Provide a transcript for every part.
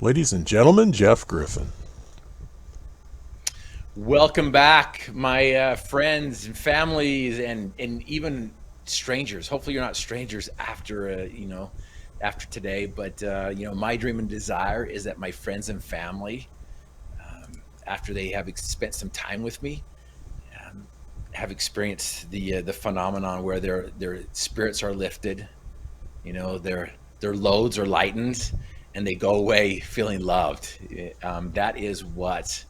Ladies and gentlemen, Jeff Griffin. Welcome back, my friends and families, and even strangers. Hopefully, you're not strangers after after today. But my dream and desire is that my friends and family, after they have spent some time with me, um, have experienced the phenomenon where their spirits are lifted, their loads are lightened, and they go away feeling loved. That is what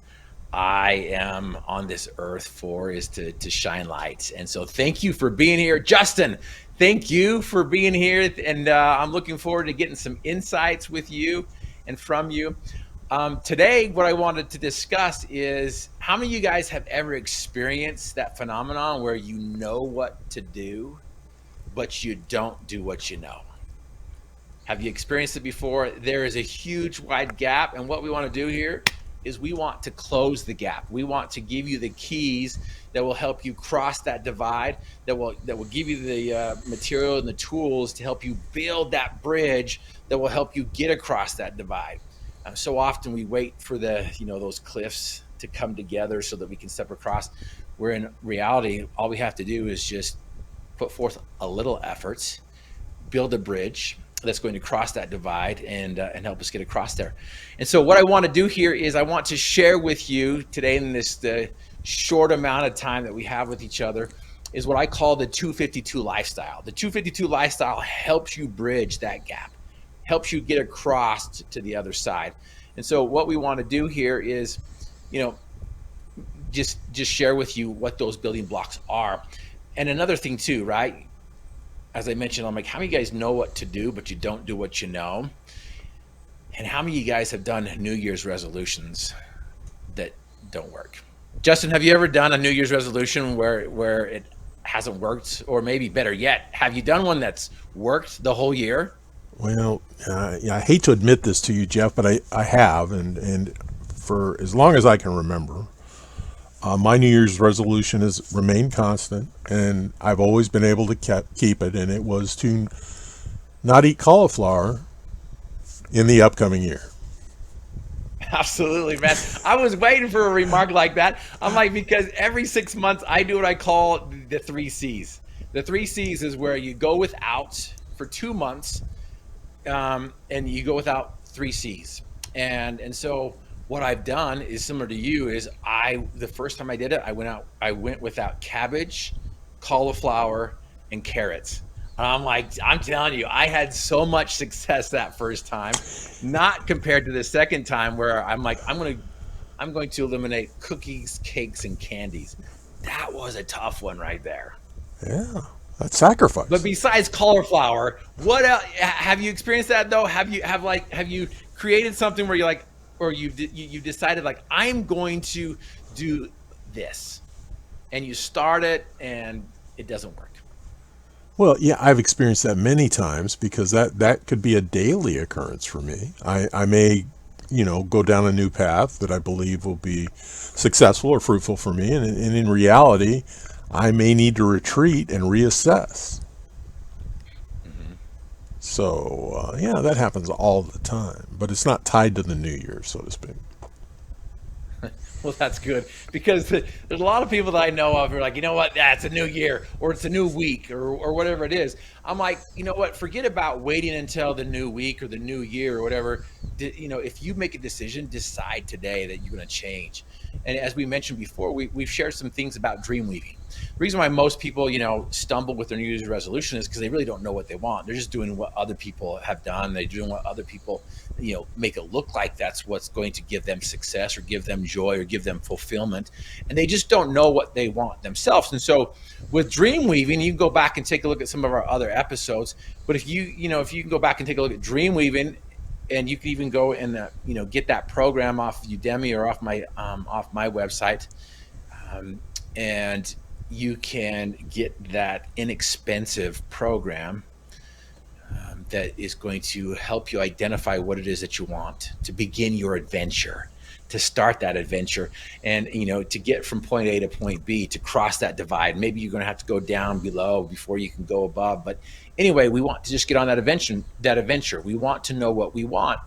I am on this earth for, is to shine light. And so thank you for being here. Justin, thank you for being here. And I'm looking forward to getting some insights with you and from you. Today, what I wanted to discuss is how many of you guys have ever experienced that phenomenon where you know what to do, but you don't do what you know? Have you experienced it before? There is a huge wide gap, and what we want to do here is we want to close the gap. We want to give you the keys that will help you cross that divide, that will give you the material and the tools to help you build that bridge that will help you get across that divide. So often we wait for those cliffs to come together so that we can step across, where in reality, all we have to do is just put forth a little effort, build a bridge that's going to cross that divide and help us get across there. And so what I want to do here is I want to share with you today, in the short amount of time that we have with each other, is what I call the 252 lifestyle. The 252 lifestyle helps you bridge that gap, helps you get across to the other side. And so what we want to do here is, just share with you what those building blocks are. And another thing too, right? As I mentioned, I'm like, how many of you guys know what to do, but you don't do what you know? And how many of you guys have done New Year's resolutions that don't work? Justin, have you ever done a New Year's resolution where it hasn't worked? Or maybe better yet, have you done one that's worked the whole year? Well, I hate to admit this to you, Jeff, but I have, and for as long as I can remember, my New Year's resolution has remained constant, and I've always been able to keep it, and it was to not eat cauliflower in the upcoming year. Absolutely, man. I was waiting for a remark like that. I'm like, because every 6 months I do what I call the three C's. The three C's is where you go without for 2 months, and you go without three C's. And so what I've done is similar to you. Is the first time I did it, I went without cabbage, cauliflower, and carrots. And I'm like, I'm telling you, I had so much success that first time, not compared to the second time where I'm like, I'm going to eliminate cookies, cakes, and candies. That was a tough one right there. Yeah, that's But sacrifice. besides cauliflower, what else have you experienced that though? Have you created something where you're like, or you decided like, I'm going to do this, and you start it and it doesn't work? Well, yeah, I've experienced that many times because that could be a daily occurrence for me. I may, go down a new path that I believe will be successful or fruitful for me, and in reality, I may need to retreat and reassess. Mhm. So, that happens all the time, but it's not tied to the new year, so to speak. Well, that's good, because there's a lot of people that I know of who are like, you know what, it's a new year, or it's a new week, or whatever it is. I'm like, you know what, forget about waiting until the new week or the new year or whatever. If you make a decision, decide today that you're going to change. And as we mentioned before, we've shared some things about dream weaving. The reason why most people, stumble with their New Year's resolution is because they really don't know what they want. They're just doing what other people have done. They're doing what other people, make it look like that's what's going to give them success or give them joy or give them fulfillment. And they just don't know what they want themselves. And so with dream weaving, you can go back and take a look at some of our other episodes. But if if you can go back and take a look at dream weaving, and you can even go and get that program off Udemy or off my website, and you can get that inexpensive program that is going to help you identify what it is that you want to begin your adventure, to start that adventure, and to get from point A to point B, to cross that divide. Maybe you're going to have to go down below before you can go above, but anyway, we want to just get on that adventure. We want to know what we want.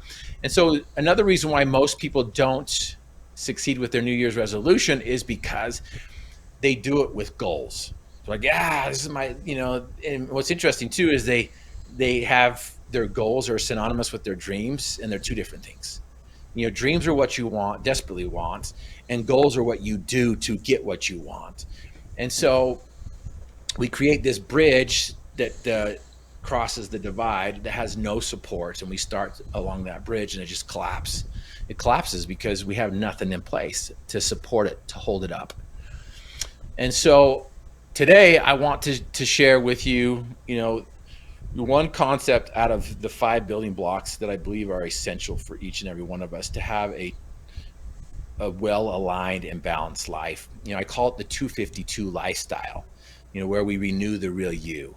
And so another reason why most people don't succeed with their New Year's resolution is because they do it with goals. So like, yeah, this is my, and what's interesting too is they have their goals are synonymous with their dreams, and they're two different things. Dreams are what you want, desperately want, and goals are what you do to get what you want. And so we create this bridge that crosses the divide that has no support, and we start along that bridge, and it just collapses. It collapses because we have nothing in place to support it, to hold it up. And so today I want to share with you, one concept out of the 5 building blocks that I believe are essential for each and every one of us to have a well-aligned and balanced life. I call it the 252 lifestyle, where we renew the real you,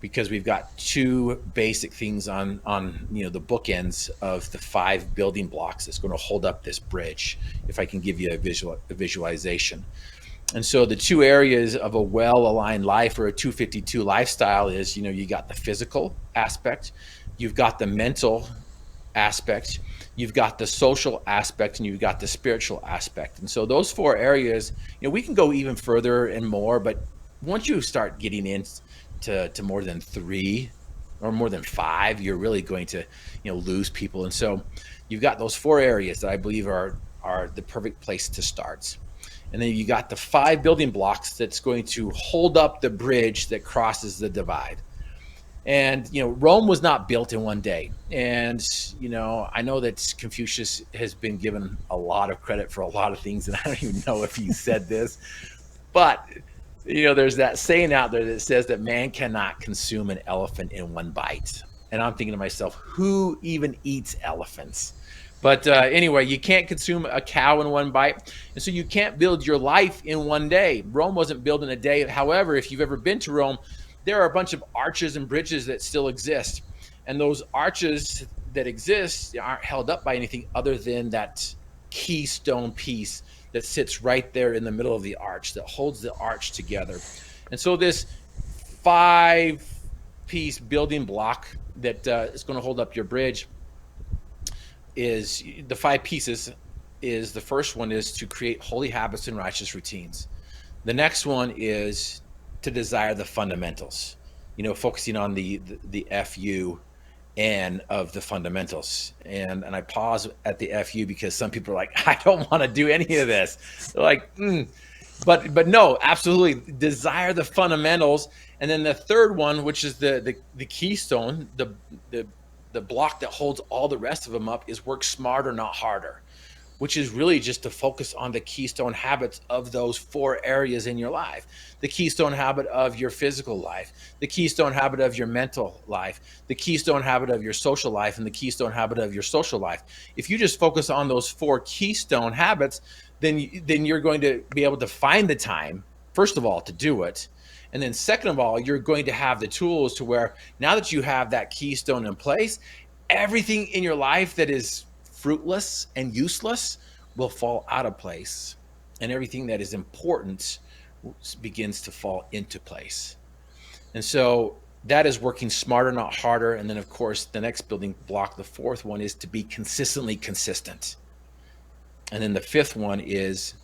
because we've got two basic things on the bookends of the 5 building blocks that's going to hold up this bridge, if I can give you a visualization. And so the two areas of a well-aligned life, or a 252 lifestyle, is, you got the physical aspect, you've got the mental aspect, you've got the social aspect, and you've got the spiritual aspect. And so those 4 areas, we can go even further and more, but once you start getting into more than 3 or more than 5, you're really going to, lose people. And so you've got those 4 areas that I believe are the perfect place to start. And then you got the 5 building blocks that's going to hold up the bridge that crosses the divide. And, Rome was not built in one day. And, I know that Confucius has been given a lot of credit for a lot of things, and I don't even know if he said this, but, there's that saying out there that says that man cannot consume an elephant in one bite. And I'm thinking to myself, who even eats elephants? But anyway, you can't consume a cow in one bite. And so you can't build your life in one day. Rome wasn't built in a day. However, if you've ever been to Rome, there are a bunch of arches and bridges that still exist. And those arches that exist aren't held up by anything other than that keystone piece that sits right there in the middle of the arch, that holds the arch together. And so this 5-piece building block that is going to hold up your bridge is the 5 pieces. Is the first one is to create holy habits and righteous routines. The next one is to desire the fundamentals, focusing on the FUN of the fundamentals. And I pause at the FU because some people are like, I don't want to do any of this. They're like, but no, absolutely desire the fundamentals. And then the third one, which is the keystone, the block that holds all the rest of them up, is work smarter, not harder, which is really just to focus on the keystone habits of those 4 areas in your life. The keystone habit of your physical life, the keystone habit of your mental life, the keystone habit of your social life, and the keystone habit of your social life. If you just focus on those 4 keystone habits, then you're going to be able to find the time, first of all, to do it. And then second of all, you're going to have the tools to where, now that you have that keystone in place, everything in your life that is fruitless and useless will fall out of place. And everything that is important begins to fall into place. And so that is working smarter, not harder. And then, of course, the next building block, the 4th one, is to be consistently consistent. And then the 5th one is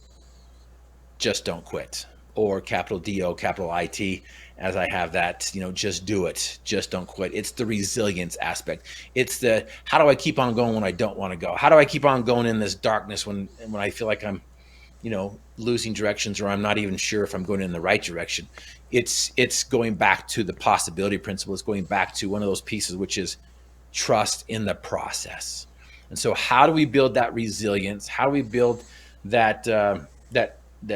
just don't quit. Or capital D-O, capital I-T, as I have that, just do it. Just don't quit. It's the resilience aspect. It's the, how do I keep on going when I don't want to go? How do I keep on going in this darkness when I feel like I'm, losing directions, or I'm not even sure if I'm going in the right direction? It's going back to the possibility principle. It's going back to one of those pieces, which is trust in the process. And so how do we build that resilience? How do we build that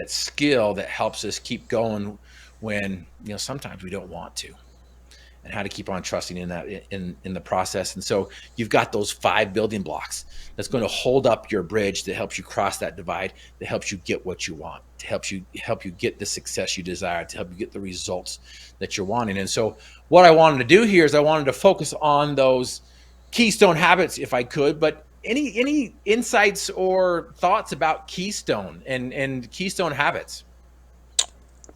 skill that helps us keep going when, sometimes we don't want to, and how to keep on trusting in that, in the process. And so you've got those 5 building blocks that's going to hold up your bridge, that helps you cross that divide, that helps you get what you want, to help you get the success you desire, to help you get the results that you're wanting. And so what I wanted to do here is I wanted to focus on those keystone habits if I could, but any insights or thoughts about Keystone and Keystone habits?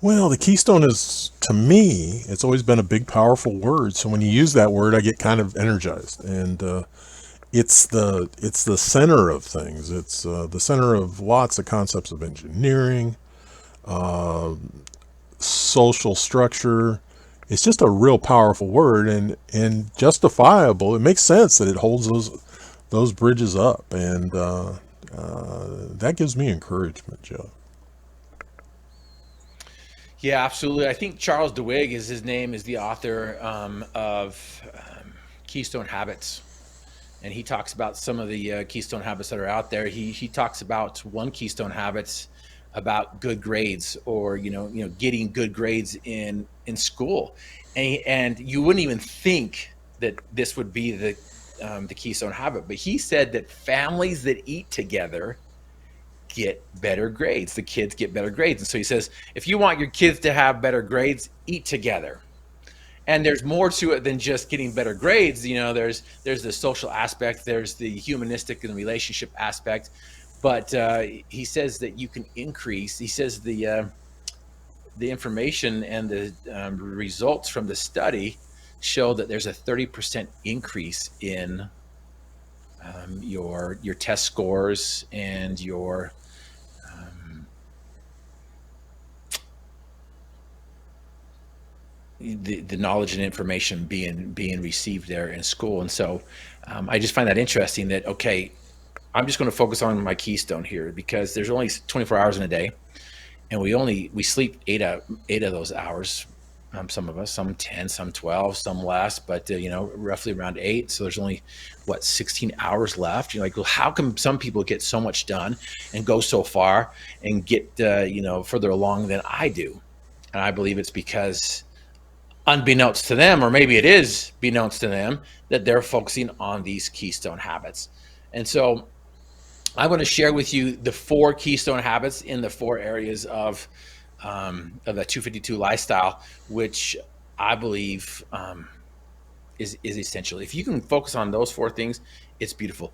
Well, the keystone is, to me, it's always been a big, powerful word. So when you use that word, I get kind of energized, and it's the center of things. It's the center of lots of concepts of engineering, social structure. It's just a real powerful word, and justifiable. It makes sense that it holds those bridges up, and that gives me encouragement, Joe. Yeah, absolutely. I think Charles Duhigg is his name, is the author of Keystone Habits, and he talks about some of the Keystone habits that are out there. He talks about one Keystone habits about good grades, or getting good grades in school, and you wouldn't even think that this would be the Keystone habit, but he said that families that eat together get better grades. The kids get better grades. And so he says, if you want your kids to have better grades, eat together. And there's more to it than just getting better grades. There's the social aspect, there's the humanistic and relationship aspect. But he says that you can increase. He says the information and the results from the study show that there's a 30% increase in your test scores and your the knowledge and information being received there in school. And so I just find that interesting that, okay, I'm just going to focus on my keystone here, because there's only 24 hours in a day, and we sleep eight of those hours. Some of us, some 10, some 12, some less, but roughly around 8. So there's only 16 hours left. You're like, well, how come some people get so much done and go so far and get further along than I do? And I believe it's because, unbeknownst to them, or maybe it is beknownst to them, that they're focusing on these keystone habits. And so I want to share with you the 4 keystone habits in the 4 areas of the 252 lifestyle, which I believe is essential. If you can focus on those 4 things, it's beautiful.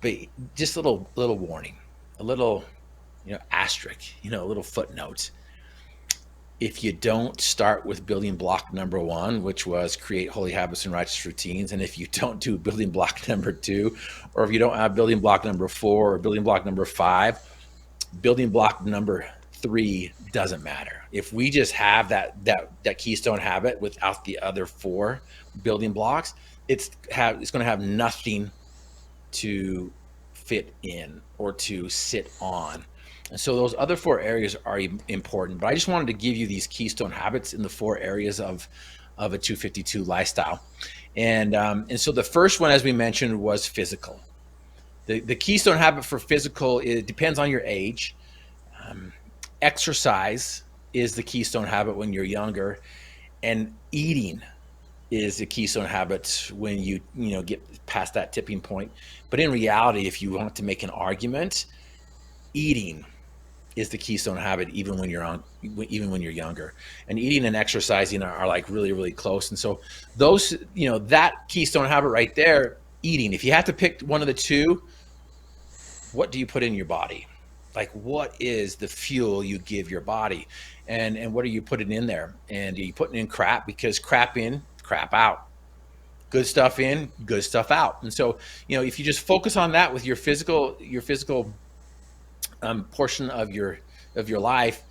But just a little warning, a little asterisk, a little footnote. If you don't start with building block number 1, which was create holy habits and righteous routines, and if you don't do building block number 2, or if you don't have building block number 4 or building block number 5, building block number 3 doesn't matter. If we just have that keystone habit without the other 4 building blocks, it's going to have nothing to fit in or to sit on. And so those other 4 areas are important, but I just wanted to give you these keystone habits in the 4 areas of a 252 lifestyle. And so the first one, as we mentioned, was physical. The keystone habit for physical, it depends on your age. Exercise is the keystone habit when you're younger, and eating is the keystone habit when you get past that tipping point. But in reality, if you want to make an argument, eating is the keystone habit even when you're younger. And eating and exercising are like really, really close. And so those, that keystone habit right there, eating, if you have to pick one of the 2, what do you put in your body? Like, what is the fuel you give your body, and what are you putting in there? And are you putting in crap? Because crap in, crap out. Good stuff in, good stuff out. And so, if you just focus on that with your physical portion of your life,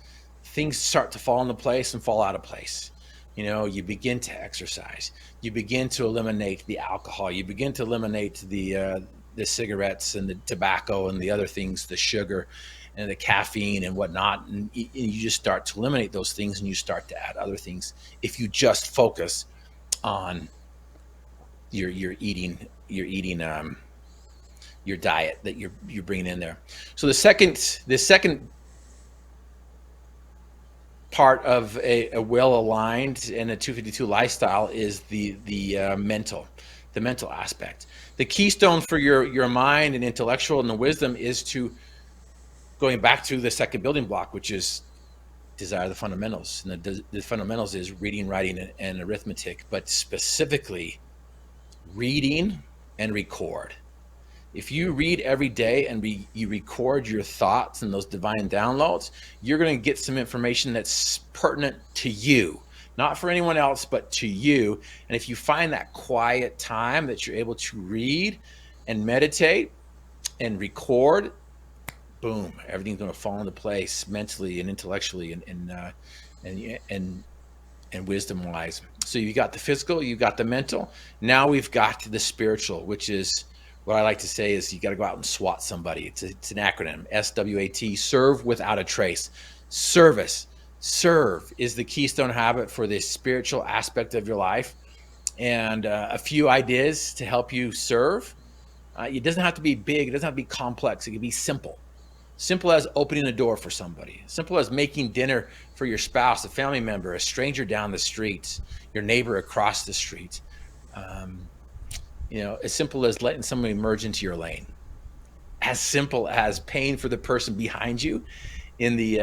things start to fall into place and fall out of place. You begin to exercise, you begin to eliminate the alcohol, you begin to eliminate the cigarettes and the tobacco and the other things, the sugar and the caffeine and whatnot, and you just start to eliminate those things, and you start to add other things if you just focus on your eating your diet that you're bringing in there. So the second part of a well-aligned and a 252 lifestyle is the mental aspect. The keystone for your mind and intellectual and the wisdom is to, going back to the second building block, which is desire the fundamentals. And the fundamentals is reading, writing, and arithmetic, but specifically reading and record. If you read every day and you record your thoughts and those divine downloads, you're going to get some information that's pertinent to you, not for anyone else, but to you. And if you find that quiet time that you're able to read and meditate and record, boom, everything's going to fall into place mentally and intellectually and and wisdom wise. So you got the physical, you got the mental. Now we've got the spiritual, which is what I like to say is you got to go out and SWAT somebody. It's an acronym, SWAT, serve without a trace. Service, serve is the keystone habit for the spiritual aspect of your life. And a few ideas to help you serve. It doesn't have to be big. It doesn't have to be complex. It can be simple. Simple as opening a door for somebody. Simple as making dinner for your spouse, a family member, a stranger down the street, your neighbor across the street. As simple as letting somebody merge into your lane. As simple as paying for the person behind you in the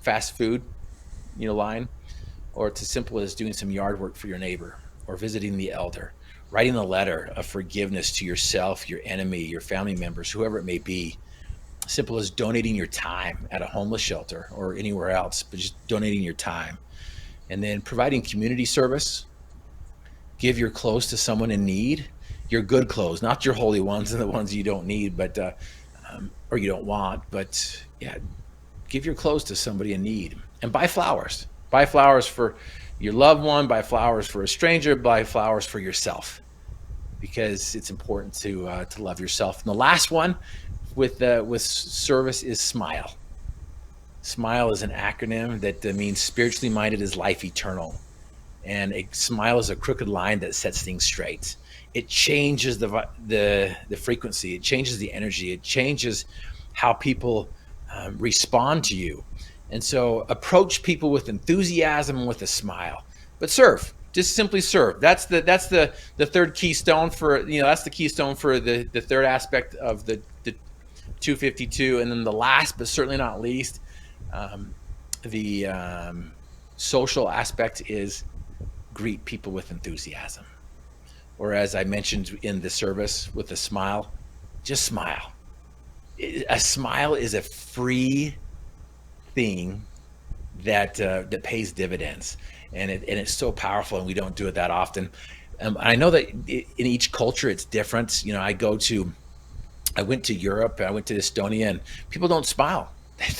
fast food, line, or it's as simple as doing some yard work for your neighbor or visiting the elder, writing a letter of forgiveness to yourself, your enemy, your family members, whoever it may be. Simple as donating your time at a homeless shelter or anywhere else, but just donating your time. And then providing community service. Give your clothes to someone in need. Your good clothes, not your holy ones and the ones you don't need, but or you don't want. But yeah, give your clothes to somebody in need. And buy flowers. Buy flowers for your loved one. Buy flowers for a stranger. Buy flowers for yourself, because it's important to love yourself. And the last one with service is SMILE. SMILE is an acronym that means spiritually minded is life eternal. And a smile is a crooked line that sets things straight. It changes the frequency. It changes the energy. It changes how people respond to you. And so approach people with enthusiasm and with a smile, but serve. Just simply serve. That's the third keystone for, that's the keystone for the third aspect of the 252. And then the last, but certainly not least, the social aspect is greet people with enthusiasm. Or as I mentioned in the service, with a smile, just smile. A smile is a free thing that pays dividends. And it's so powerful, and we don't do it that often. I know that in each culture it's different. I went to Europe, I went to Estonia, and people don't smile.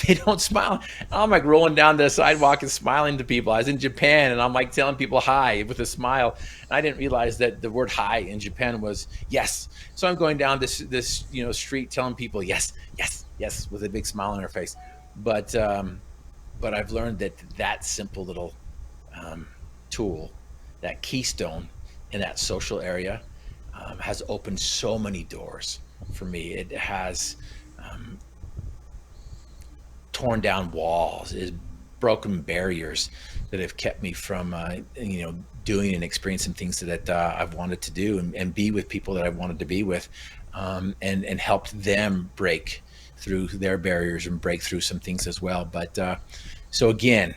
They don't smile. I'm like rolling down the sidewalk and smiling to people. I was in Japan, and I'm like telling people hi with a smile. And I didn't realize that the word hi in Japan was yes. So I'm going down this street telling people yes, yes, yes, with a big smile on their face. But I've learned that simple little tool, that keystone in that social area, has opened so many doors for me. It has torn down walls, is broken barriers that have kept me from doing and experiencing things that I've wanted to do, and be with people that I wanted to be with, and helped them break through their barriers and break through some things as well. But so again,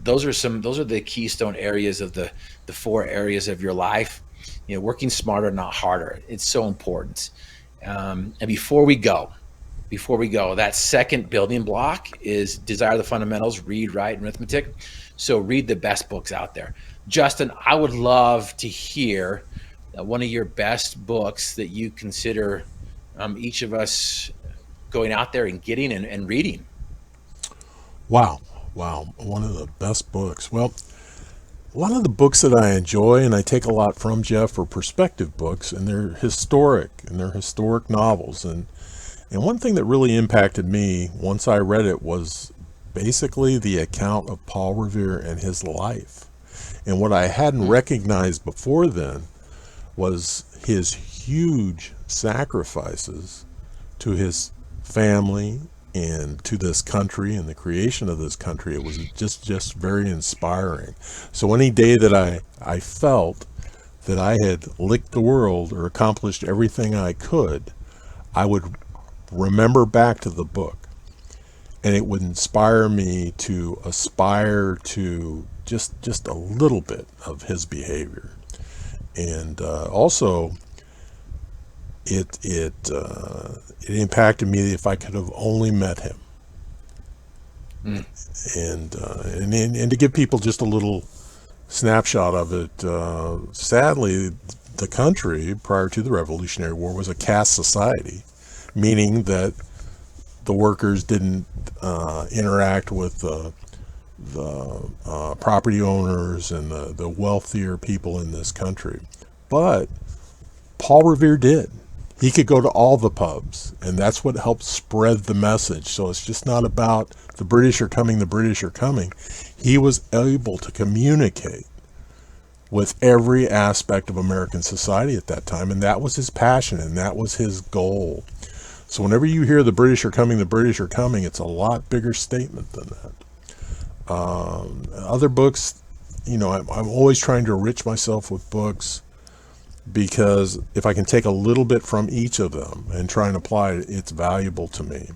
those are the keystone areas of the 4 areas of your life. Working smarter, not harder. It's so important. And before we go, that second building block is desire the fundamentals, read, write, and arithmetic. So read the best books out there. Justin, I would love to hear one of your best books that you consider each of us going out there and getting and reading. Wow. One of the best books. Well, one of the books that I enjoy and I take a lot from, Jeff, are perspective books, and they're historic novels. And one thing that really impacted me once I read it was basically the account of Paul Revere and his life. And what I hadn't recognized before then was his huge sacrifices to his family and to this country and the creation of this country. It was just very inspiring. So any day that I felt that I had licked the world or accomplished everything I could, I would remember back to the book, and it would inspire me to aspire to just a little bit of his behavior. And also, it impacted me if I could have only met him. Mm. And to give people just a little snapshot of it, sadly, the country prior to the Revolutionary War was a caste society, meaning that the workers didn't interact with the property owners and the wealthier people in this country. But Paul Revere did. He could go to all the pubs, and that's what helped spread the message. So it's just not about the British are coming, the British are coming. He was able to communicate with every aspect of American society at that time, and that was his passion, and that was his goal. So whenever you hear the British are coming, the British are coming, it's a lot bigger statement than that. Other books, I'm always trying to enrich myself with books, because if I can take a little bit from each of them and try and apply it, it's valuable to me.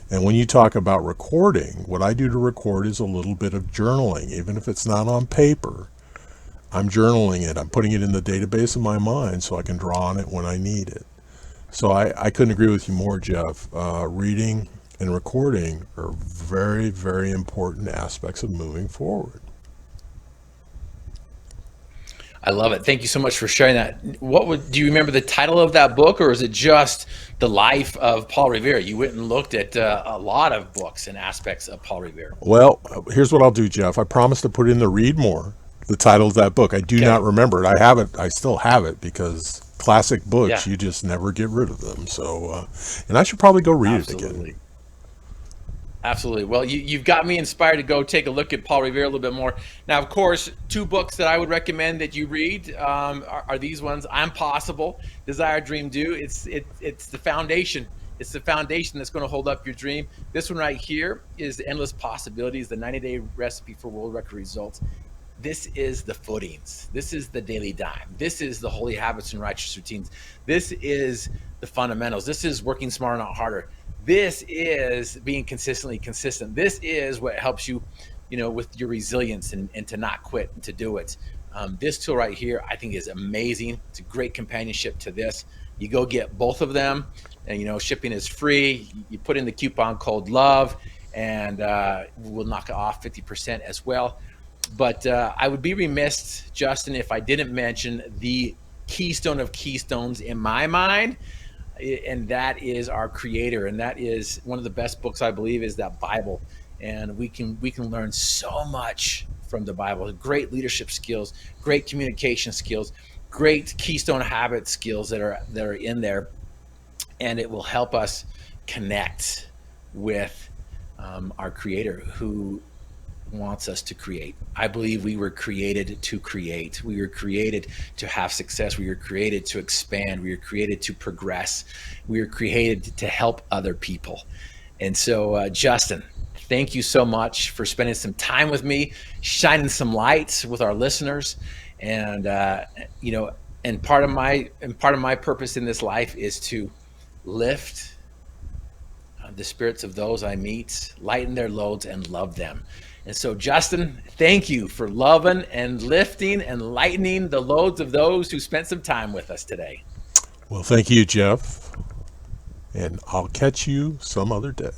And when you talk about recording, what I do to record is a little bit of journaling. Even if it's not on paper, I'm journaling it. I'm putting it in the database of my mind so I can draw on it when I need it. So I couldn't agree with you more, Jeff. Reading and recording are very, very important aspects of moving forward. I love it. Thank you so much for sharing that. Do you remember the title of that book, or is it just The Life of Paul Revere? You went and looked at a lot of books and aspects of Paul Revere. Well, here's what I'll do, Jeff. I promise to put in the Read More, the title of that book. I do not remember it. I have it. I still have it, because classic books, you just never get rid of them. So, and I should probably go read it again. Absolutely. Well, you've got me inspired to go take a look at Paul Revere a little bit more. Now, of course, two books that I would recommend that you read are these ones: I'm Possible, Desire, Dream, Do. It's the foundation. It's the foundation that's going to hold up your dream. This one right here is The Endless Possibilities, the 90-day recipe for world record results. This is the footings. This is the daily dime. This is the holy habits and righteous routines. This is the fundamentals. This is working smarter, not harder. This is being consistently consistent. This is what helps you, with your resilience and to not quit and to do it. This tool right here, I think, is amazing. It's a great companionship to this. You go get both of them, and shipping is free. You put in the coupon code LOVE, and we'll knock it off 50% as well. But I would be remiss, Justin, if I didn't mention the keystone of keystones in my mind, and that is our Creator. And that is one of the best books, I believe, is that Bible. And we can learn so much from the Bible. Great leadership skills, great communication skills, great keystone habit skills that are in there, and it will help us connect with our Creator, who wants us to create. I believe we were created to create. We were created to have success. We were created to expand. We were created to progress. We were created to help other people. And so, Justin, thank you so much for spending some time with me, shining some lights with our listeners. And and part of my purpose in this life is to lift the spirits of those I meet, lighten their loads, and love them. And so, Justin, thank you for loving and lifting and lightening the loads of those who spent some time with us today. Well, thank you, Jeff. And I'll catch you some other day.